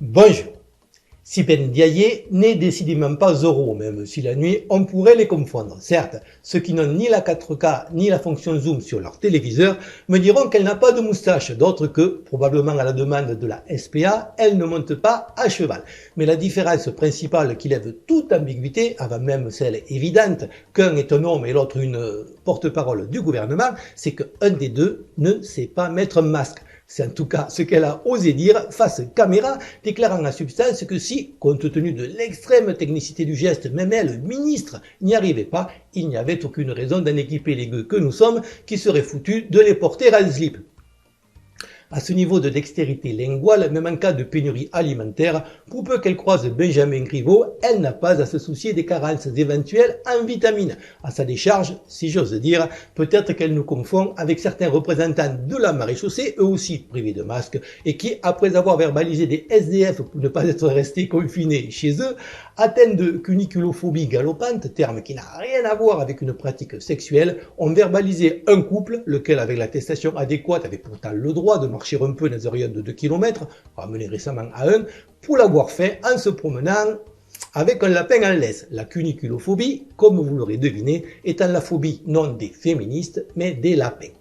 Bonjour. Sipen Ndiaye n'est décidément pas Zorro, même si la nuit on pourrait les confondre. Certes, ceux qui n'ont ni la 4K ni la fonction zoom sur leur téléviseur me diront qu'elle n'a pas de moustache, d'autres que, probablement à la demande de la SPA, elle ne monte pas à cheval. Mais la différence principale qui lève toute ambiguïté, avant même celle évidente qu'un est un homme et l'autre une porte-parole du gouvernement, c'est qu'un des deux ne sait pas mettre un masque. C'est en tout cas ce qu'elle a osé dire face caméra, déclarant en substance que si, compte tenu de l'extrême technicité du geste, même elle, ministre, n'y arrivait pas, il n'y avait aucune raison d'en équiper les gueux que nous sommes, qui seraient foutus de les porter en slip. À ce niveau de dextérité linguale, même en cas de pénurie alimentaire, pour peu qu'elle croise Benjamin Griveaux, elle n'a pas à se soucier des carences éventuelles en vitamines. À sa décharge, si j'ose dire, peut-être qu'elle nous confond avec certains représentants de la maréchaussée, eux aussi privés de masques, et qui, après avoir verbalisé des SDF pour ne pas être restés confinés chez eux, atteints de cuniculophobie galopante, terme qui n'a rien à voir avec une pratique sexuelle, ont verbalisé un couple, lequel avec l'attestation adéquate avait pourtant le droit de marcher un peu dans un rayon de 2 km, ramené récemment à 1, pour l'avoir fait en se promenant avec un lapin en laisse. La cuniculophobie, comme vous l'aurez deviné, étant la phobie non des féministes, mais des lapins.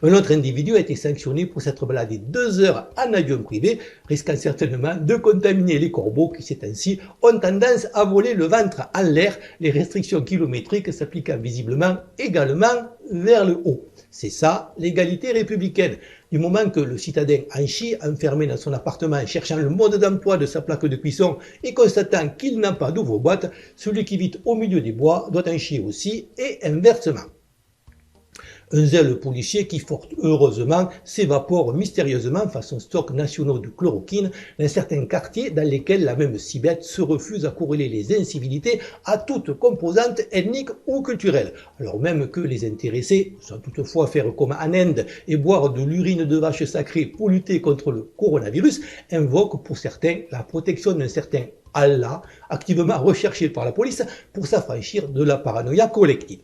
Un autre individu a été sanctionné pour s'être baladé 2 heures en avion privé, risquant certainement de contaminer les corbeaux qui, ces temps-ci, ont tendance à voler le ventre en l'air, les restrictions kilométriques s'appliquant visiblement également vers le haut. C'est ça, l'égalité républicaine. Du moment que le citadin en chie, enfermé dans son appartement, cherchant le mode d'emploi de sa plaque de cuisson et constatant qu'il n'a pas d'ouvre-boîte, celui qui vit au milieu des bois doit en chier aussi, et inversement. Un zèle policier qui, fort heureusement, s'évapore mystérieusement face aux stocks nationaux de chloroquine dans certains quartiers dans lesquels la même cibette se refuse à corréler les incivilités à toute composante ethnique ou culturelle, alors même que les intéressés, sans toutefois faire comme en Inde et boire de l'urine de vache sacrée pour lutter contre le coronavirus, invoquent pour certains la protection d'un certain Allah, activement recherché par la police pour s'affranchir de la paranoïa collective.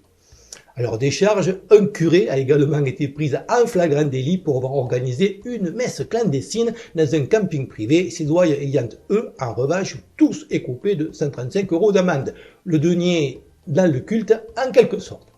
À leur décharge, un curé a également été pris en flagrant délit pour avoir organisé une messe clandestine dans un camping privé, ses doyens ayant, eux, en revanche, tous écopé de 135 € d'amende. Le denier dans le culte, en quelque sorte.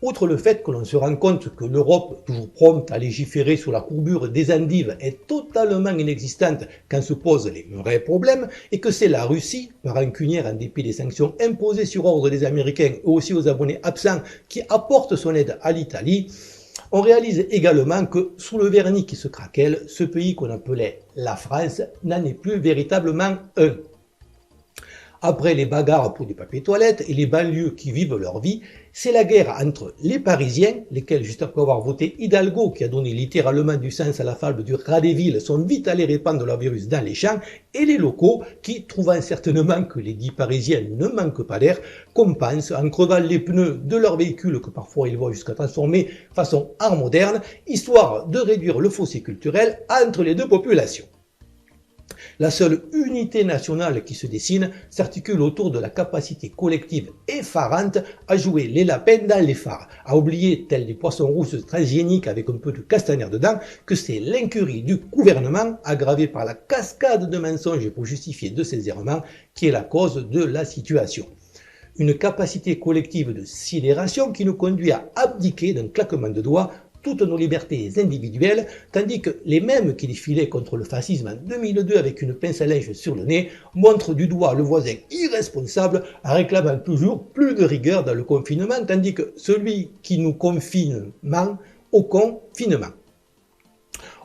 Outre le fait que l'on se rend compte que l'Europe, toujours prompte à légiférer sur la courbure des endives, est totalement inexistante quand se posent les vrais problèmes, et que c'est la Russie, par rancunière en dépit des sanctions imposées sur ordre des Américains et aussi aux abonnés absents, qui apporte son aide à l'Italie, on réalise également que, sous le vernis qui se craquelle, ce pays qu'on appelait la France n'en est plus véritablement un. Après les bagarres pour des papiers toilettes et les banlieues qui vivent leur vie, c'est la guerre entre les Parisiens, lesquels, juste après avoir voté Hidalgo, qui a donné littéralement du sens à la fable du rat des villes, sont vite allés répandre leur virus dans les champs, et les locaux, qui, trouvant certainement que les dits Parisiens ne manquent pas d'air, compensent en crevant les pneus de leurs véhicules, que parfois ils voient jusqu'à transformer façon art moderne, histoire de réduire le fossé culturel entre les deux populations. La seule unité nationale qui se dessine s'articule autour de la capacité collective effarante à jouer les lapins dans les phares, à oublier, tels des poissons rousses transgéniques avec un peu de castaner dedans, que c'est l'incurie du gouvernement, aggravée par la cascade de mensonges pour justifier de ses errements, qui est la cause de la situation. Une capacité collective de sidération qui nous conduit à abdiquer d'un claquement de doigts toutes nos libertés individuelles, tandis que les mêmes qui défilaient contre le fascisme en 2002 avec une pince à linge sur le nez montrent du doigt le voisin irresponsable en réclamant toujours plus de rigueur dans le confinement, tandis que celui qui nous confine ment au confinement.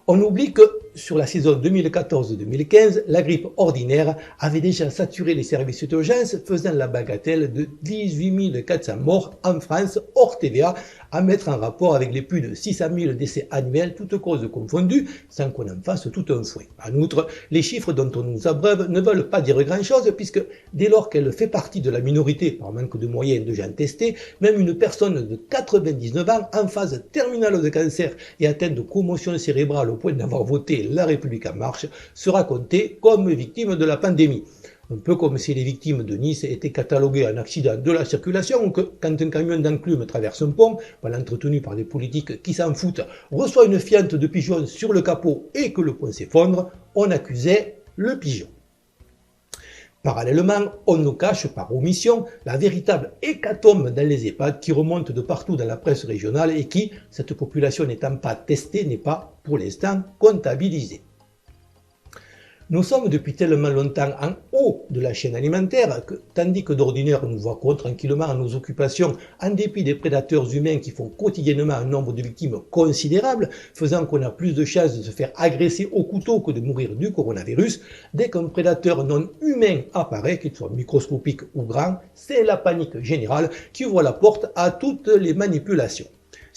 On oublie que, sur la saison 2014-2015, la grippe ordinaire avait déjà saturé les services d'urgence, faisant la bagatelle de 18 400 morts en France, hors TVA, à mettre en rapport avec les plus de 600 000 décès annuels, toutes causes confondues, sans qu'on en fasse tout un fouet. En outre, les chiffres dont on nous abreuve ne veulent pas dire grand-chose, puisque dès lors qu'elle fait partie de la minorité, par manque de moyens de gens testés, même une personne de 99 ans en phase terminale de cancer et atteinte de commotion cérébrale au point d'avoir voté La République en marche, sera comptée comme victime de la pandémie. Un peu comme si les victimes de Nice étaient cataloguées en accident de la circulation ou que quand un camion d'enclume traverse un pont, mal entretenu par des politiques qui s'en foutent, reçoit une fiente de pigeons sur le capot et que le pont s'effondre, on accusait le pigeon. Parallèlement, on nous cache par omission la véritable hécatombe dans les EHPAD qui remonte de partout dans la presse régionale et qui, cette population n'étant pas testée, n'est pas pour l'instant comptabilisée. Nous sommes depuis tellement longtemps en haut de la chaîne alimentaire que, tandis que d'ordinaire nous vaquons tranquillement à nos occupations en dépit des prédateurs humains qui font quotidiennement un nombre de victimes considérable, faisant qu'on a plus de chances de se faire agresser au couteau que de mourir du coronavirus, dès qu'un prédateur non humain apparaît, qu'il soit microscopique ou grand, c'est la panique générale qui ouvre la porte à toutes les manipulations.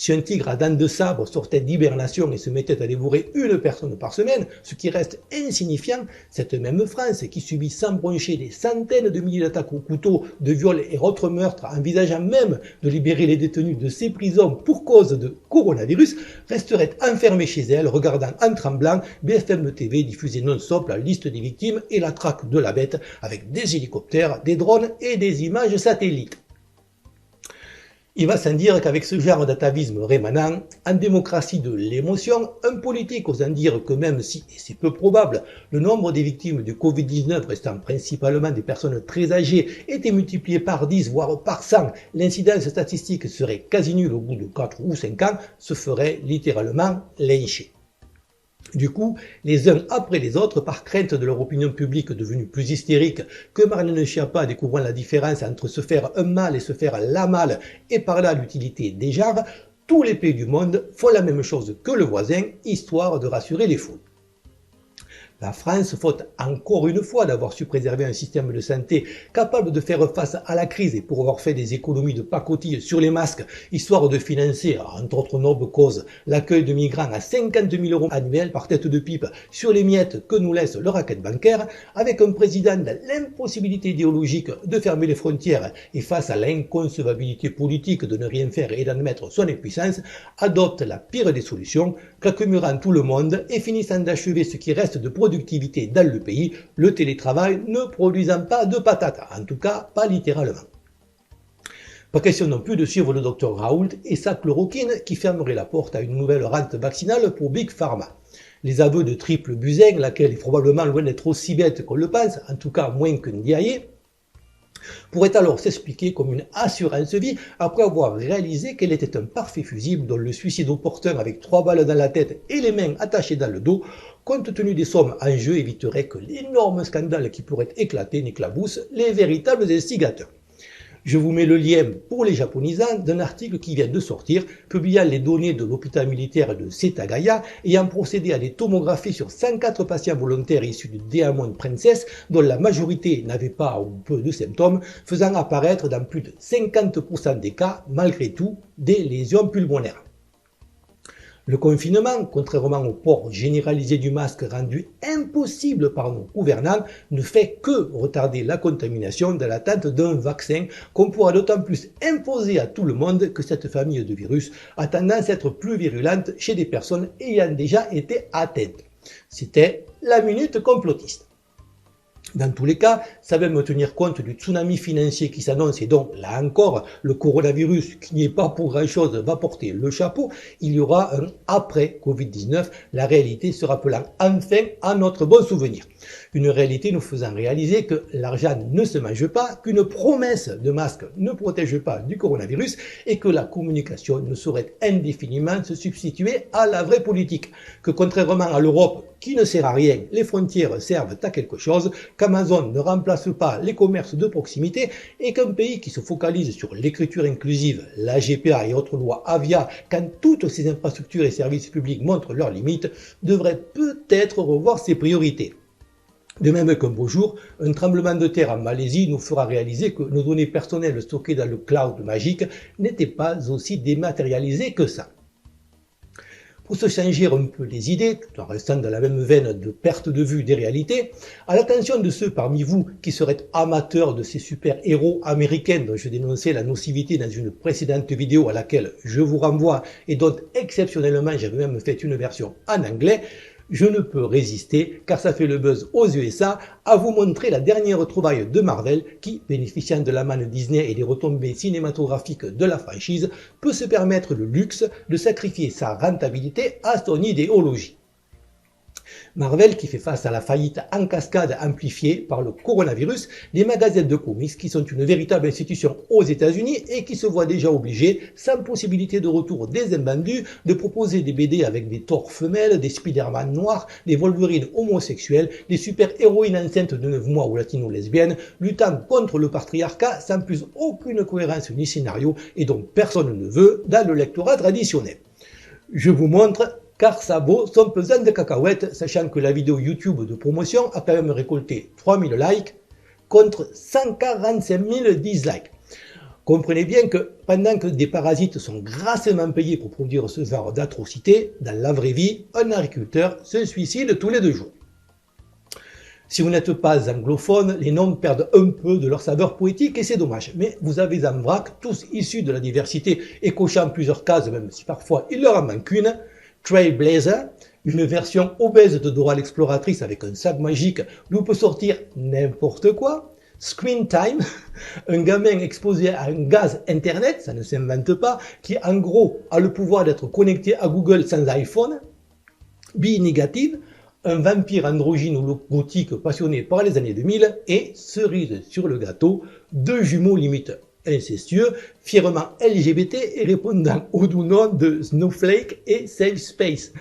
Si un tigre à dents de sabre sortait d'hibernation et se mettait à dévorer une personne par semaine, ce qui reste insignifiant, cette même France qui subit sans broncher des centaines de milliers d'attaques au couteau, de viols et autres meurtres, envisageant même de libérer les détenus de ses prisons pour cause de coronavirus, resterait enfermée chez elle, regardant en tremblant BFM TV diffuser non-stop la liste des victimes et la traque de la bête avec des hélicoptères, des drones et des images satellites. Il va sans dire qu'avec ce genre d'atavisme rémanent, en démocratie de l'émotion, un politique osant dire que même si, et c'est peu probable, le nombre des victimes du Covid-19 restant principalement des personnes très âgées était multiplié par 10 voire par 100, l'incidence statistique serait quasi nulle au bout de 4 ou 5 ans, se ferait littéralement lyncher. Du coup, les uns après les autres, par crainte de leur opinion publique devenue plus hystérique, que Marlène Schiappa découvrant la différence entre se faire un mal et se faire la malle, et par là l'utilité des genres, tous les pays du monde font la même chose que le voisin, histoire de rassurer les foules. La France, faute encore une fois d'avoir su préserver un système de santé capable de faire face à la crise et pour avoir fait des économies de pacotille sur les masques, histoire de financer, entre autres nobles causes, l'accueil de migrants à 50 000 € annuels par tête de pipe sur les miettes que nous laisse le racket bancaire, avec un président dans l'impossibilité idéologique de fermer les frontières et face à l'inconcevabilité politique de ne rien faire et d'admettre son impuissance, adopte la pire des solutions, claquemurant tout le monde et finissant d'achever ce qui reste de productivité dans le pays, le télétravail ne produisant pas de patates, en tout cas pas littéralement. Pas question non plus de suivre le docteur Raoult et sa chloroquine qui fermerait la porte à une nouvelle rente vaccinale pour Big Pharma. Les aveux de Triple Buzyn, laquelle est probablement loin d'être aussi bête qu'on le pense, en tout cas moins que Ndiaye, pourrait alors s'expliquer comme une assurance vie après avoir réalisé qu'elle était un parfait fusible dont le suicide opportun avec 3 balles dans la tête et les mains attachées dans le dos, compte tenu des sommes en jeu, éviterait que l'énorme scandale qui pourrait éclater n'éclabousse les véritables instigateurs. Je vous mets le lien pour les japonisants d'un article qui vient de sortir, publiant les données de l'hôpital militaire de Setagaya ayant procédé à des tomographies sur 104 patients volontaires issus du Diamond Princess dont la majorité n'avait pas ou peu de symptômes, faisant apparaître dans plus de 50% des cas, malgré tout, des lésions pulmonaires. Le confinement, contrairement au port généralisé du masque rendu impossible par nos gouvernants, ne fait que retarder la contamination dans l'attente d'un vaccin qu'on pourra d'autant plus imposer à tout le monde que cette famille de virus a tendance à être plus virulente chez des personnes ayant déjà été atteintes. C'était la minute complotiste. Dans tous les cas, ça va me tenir compte du tsunami financier qui s'annonce et donc, là encore, le coronavirus, qui n'y est pas pour grand-chose, va porter le chapeau. Il y aura un après Covid-19, la réalité se rappelant enfin à notre bon souvenir. Une réalité nous faisant réaliser que l'argent ne se mange pas, qu'une promesse de masque ne protège pas du coronavirus et que la communication ne saurait indéfiniment se substituer à la vraie politique. Que contrairement à l'Europe, qui ne sert à rien, les frontières servent à quelque chose, qu'Amazon ne remplace pas les commerces de proximité et qu'un pays qui se focalise sur l'écriture inclusive, la GPA et autres lois Avia, quand toutes ces infrastructures et services publics montrent leurs limites, devrait peut-être revoir ses priorités. De même qu'un beau jour, un tremblement de terre en Malaisie nous fera réaliser que nos données personnelles stockées dans le cloud magique n'étaient pas aussi dématérialisées que ça. Pour se changer un peu les idées, tout en restant dans la même veine de perte de vue des réalités, à l'attention de ceux parmi vous qui seraient amateurs de ces super-héros américains dont je dénonçais la nocivité dans une précédente vidéo à laquelle je vous renvoie et dont exceptionnellement j'avais même fait une version en anglais, je ne peux résister, car ça fait le buzz aux USA, à vous montrer la dernière trouvaille de Marvel qui, bénéficiant de la manne Disney et des retombées cinématographiques de la franchise, peut se permettre le luxe de sacrifier sa rentabilité à son idéologie. Marvel qui fait face à la faillite en cascade amplifiée par le coronavirus, les magasins de comics qui sont une véritable institution aux États-Unis et qui se voient déjà obligés, sans possibilité de retour des invendus, de proposer des BD avec des Thor femelles, des Spider-Man noirs, des Wolverine homosexuels, des super-héroïnes enceintes de 9 mois ou latino-lesbiennes, luttant contre le patriarcat sans plus aucune cohérence ni scénario et dont personne ne veut dans le lectorat traditionnel. Je vous montre car ça vaut son pesant de cacahuètes, sachant que la vidéo YouTube de promotion a quand même récolté 3000 likes contre 145 000 dislikes. Comprenez bien que pendant que des parasites sont grassement payés pour produire ce genre d'atrocités, dans la vraie vie, un agriculteur se suicide tous les 2 jours. Si vous n'êtes pas anglophone, les noms perdent un peu de leur saveur poétique et c'est dommage. Mais vous avez en vrac, tous issus de la diversité et cochant plusieurs cases, même si parfois il leur en manque une, Trailblazer, une version obèse de Dora l'exploratrice avec un sac magique d'où peut sortir n'importe quoi. Screen Time, un gamin exposé à un gaz internet, ça ne s'invente pas, qui en gros a le pouvoir d'être connecté à Google sans iPhone. Bi négative, un vampire androgyne ou gothique passionné par les années 2000 et cerise sur le gâteau, 2 jumeaux limite incestueux, fièrement LGBT et répondant au doux nom de Snowflake et Safe Space.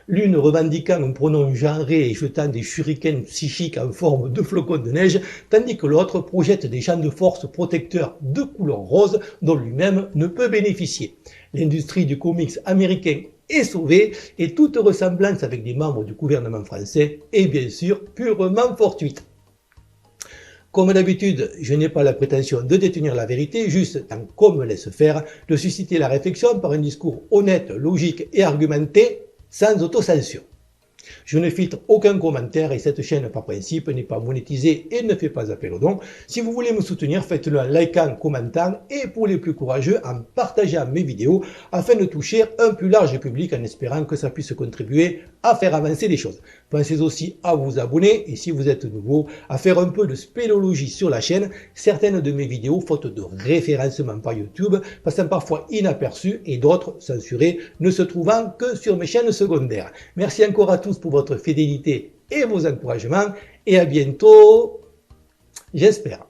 L'une revendiquant un pronom genré et jetant des shurikens psychiques en forme de flocons de neige, tandis que l'autre projette des champs de force protecteurs de couleur rose dont lui-même ne peut bénéficier. L'industrie du comics américain est sauvée et toute ressemblance avec des membres du gouvernement français est bien sûr purement fortuite. Comme d'habitude, je n'ai pas la prétention de détenir la vérité, juste, tant qu'on me laisse faire, de susciter la réflexion par un discours honnête, logique et argumenté, sans autocensure. Je ne filtre aucun commentaire et cette chaîne par principe n'est pas monétisée et ne fait pas appel aux dons. Si vous voulez me soutenir, faites-le en likant, commentant et pour les plus courageux en partageant mes vidéos afin de toucher un plus large public en espérant que ça puisse contribuer à faire avancer les choses. Pensez aussi à vous abonner et si vous êtes nouveau, à faire un peu de spéléologie sur la chaîne. Certaines de mes vidéos, faute de référencement par YouTube, passant parfois inaperçues et d'autres censurées, ne se trouvant que sur mes chaînes secondaires. Merci encore à tous pour votre fidélité et vos encouragements et à bientôt, j'espère.